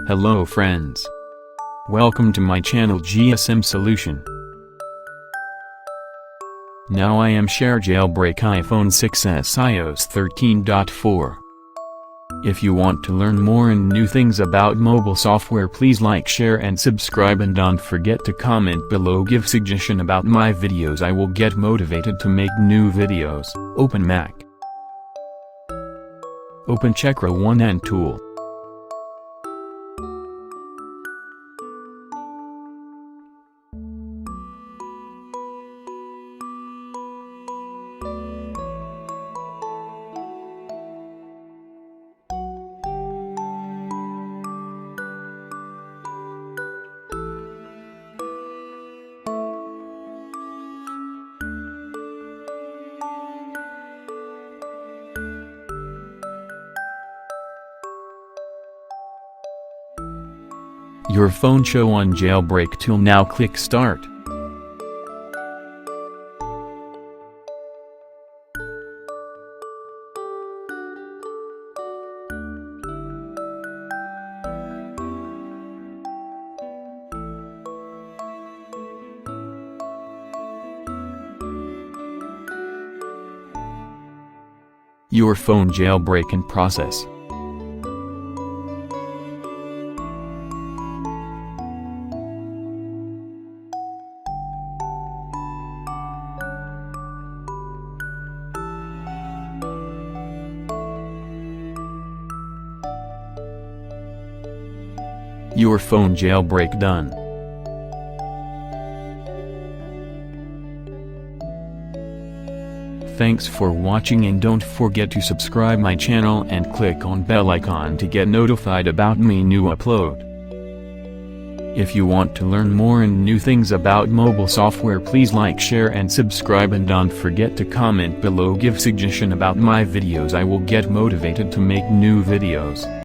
Hello friends. Welcome to my channel GSM Solution. Now I am share jailbreak iPhone 6s iOS 13.4. If you want to learn more and new things about mobile software, please like, share and subscribe, and don't forget to comment below. Give suggestion about my videos. I will get motivated to make new videos. Open Mac. Open Checkra1n tool. Your phone show on jailbreak tool. Now click start. Your phone jailbreak in process. Your phone jailbreak done. Thanks for watching, and don't forget to subscribe my channel and click on bell icon to get notified about me new upload. If you want to learn more and new things about mobile software, please like, share and subscribe, and don't forget to comment below. Give suggestion about my videos. I will get motivated to make new videos.